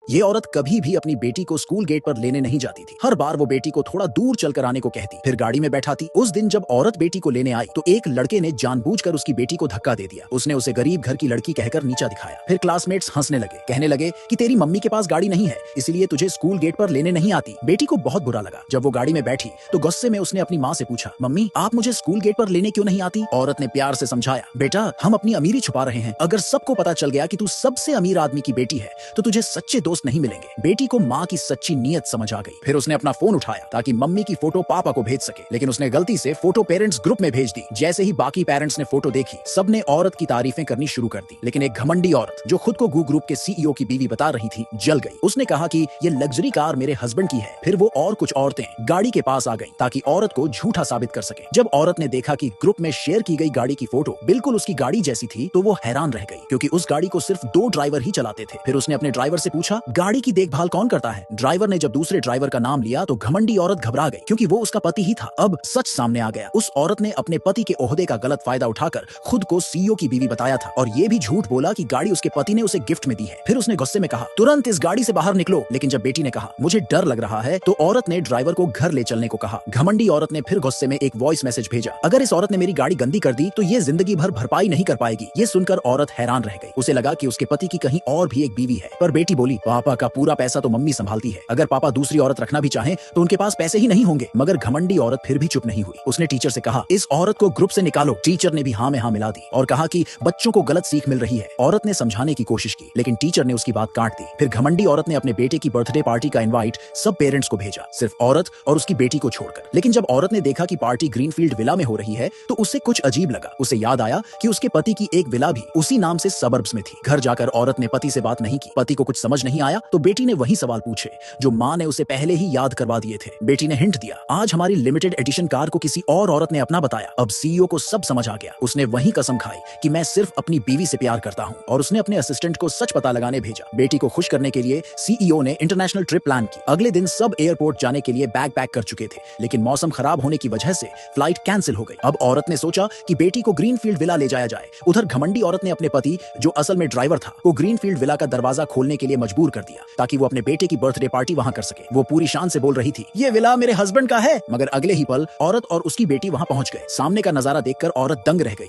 ये औरत कभी भी अपनी बेटी को स्कूल गेट पर लेने नहीं जाती थी। हर बार वो बेटी को थोड़ा दूर चलकर आने को कहती, फिर गाड़ी में बैठाती। उस दिन जब औरत बेटी को लेने आई तो एक लड़के ने जानबूझकर उसकी बेटी को धक्का दे दिया। उसने उसे गरीब घर की लड़की कहकर नीचा दिखाया। फिर क्लासमेट्स हंसने लगे, कहने लगे कि तेरी मम्मी के पास गाड़ी नहीं है, इसलिए तुझे स्कूल गेट पर लेने नहीं आती। बेटी को बहुत बुरा लगा। जब वो गाड़ी में बैठी तो गुस्से में उसने अपनी माँ से पूछा, मम्मी आप मुझे स्कूल गेट पर लेने क्यों नहीं आती? औरत ने प्यार से समझाया, बेटा हम अपनी अमीरी छुपा रहे हैं। अगर सबको पता चल गया कि तू सबसे अमीर आदमी की बेटी है तो तुझे सच्चे दोस्त नहीं मिलेंगे। बेटी को माँ की सच्ची नीयत समझ आ गई। फिर उसने अपना फोन उठाया ताकि मम्मी की फोटो पापा को भेज सके, लेकिन उसने गलती से फोटो पेरेंट्स ग्रुप में भेज दी। जैसे ही बाकी पेरेंट्स ने फोटो देखी, सबने औरत की तारीफें करनी शुरू कर दी। लेकिन एक घमंडी औरत जो खुद को गू ग्रुप के सीईओ की बीवी बता रही थी, जल गई। उसने कहा कि ये लग्जरी कार मेरे हस्बैंड की है। फिर वो और कुछ औरतें गाड़ी के पास आ गईं ताकि औरत को झूठा साबित कर सके। जब औरत ने देखा कि ग्रुप में शेयर की गई गाड़ी की फोटो बिल्कुल उसकी गाड़ी जैसी थी तो वो हैरान रह गई, क्योंकि उस गाड़ी को सिर्फ 2 ड्राइवर ही चलाते थे। फिर उसने अपने ड्राइवर से पूछा, गाड़ी की देखभाल कौन करता है? ड्राइवर ने जब दूसरे ड्राइवर का नाम लिया तो घमंडी औरत घबरा गई, क्योंकि वो उसका पति ही था। अब सच सामने आ गया। उस औरत ने अपने पति के ओहदे का गलत फायदा उठाकर खुद को सीईओ की बीवी बताया था, और ये भी झूठ बोला कि गाड़ी उसके पति ने उसे गिफ्ट में दी है। फिर उसने गुस्से में कहा, तुरंत इस गाड़ी से बाहर निकलो। लेकिन जब बेटी ने कहा, मुझे डर लग रहा है, तो औरत ने ड्राइवर को घर ले चलने को कहा। घमंडी औरत ने फिर गुस्से में एक वॉइस मैसेज भेजा, अगर इस औरत ने मेरी गाड़ी गंदी कर दी तो ये जिंदगी भर भरपाई नहीं कर पाएगी। ये सुनकर औरत हैरान रह गई। उसे लगा कि उसके पति की कहीं और भी एक बीवी है। पर बेटी बोली, पापा का पूरा पैसा तो मम्मी संभालती है। अगर पापा दूसरी औरत रखना भी चाहें तो उनके पास पैसे ही नहीं होंगे। मगर घमंडी औरत फिर भी चुप नहीं हुई। उसने टीचर से कहा, इस औरत को ग्रुप से निकालो। टीचर ने भी हाँ में हाँ मिला दी और कहा कि बच्चों को गलत सीख मिल रही है। औरत ने समझाने की कोशिश की, लेकिन टीचर ने उसकी बात काट दी। फिर घमंडी औरत ने अपने बेटे की बर्थडे पार्टी का इनवाइट सब पेरेंट्स को भेजा, सिर्फ औरत और उसकी बेटी को छोड़कर। लेकिन जब औरत ने देखा कि पार्टी ग्रीनफील्ड विला में हो रही है तो उसे कुछ अजीब लगा। उसे याद आया कि उसके पति की एक विला भी उसी नाम से सबर्ब्स में थी। घर जाकर औरत ने पति से बात नहीं की। पति को कुछ समझ नहीं आया तो बेटी ने वही सवाल पूछे जो माँ ने उसे पहले ही याद करवा दिए थे। बेटी ने हिंट दिया, आज हमारी लिमिटेड एडिशन कार को किसी और औरत ने अपना बताया। अब सीईओ को सब समझ आ गया। उसने वही कसम खाई कि मैं सिर्फ अपनी बीवी से प्यार करता हूँ, और उसने अपने असिस्टेंट को सच पता लगाने भेजा। बेटी को खुश करने के लिए सीईओ ने इंटरनेशनल ट्रिप प्लान की। अगले दिन सब एयरपोर्ट जाने के लिए बैग पैक कर चुके थे, लेकिन मौसम खराब होने की वजह से फ्लाइट कैंसिल हो गई। अब औरत ने सोचा कि बेटी को ग्रीनफील्ड विला ले जाया जाए। उधर घमंडी औरत ने अपने पति, जो असल में ड्राइवर था, को ग्रीनफील्ड विला का दरवाजा खोलने के लिए मजबूर कर दिया ताकि वो अपने बेटे की बर्थडे पार्टी वहां कर सके। वो पूरी शान से बोल रही थी, ये विला मेरे हस्बैंड का है। मगर अगले ही पल औरत और उसकी बेटी वहां पहुंच गए। सामने का नजारा देखकर औरत दंग रह गई।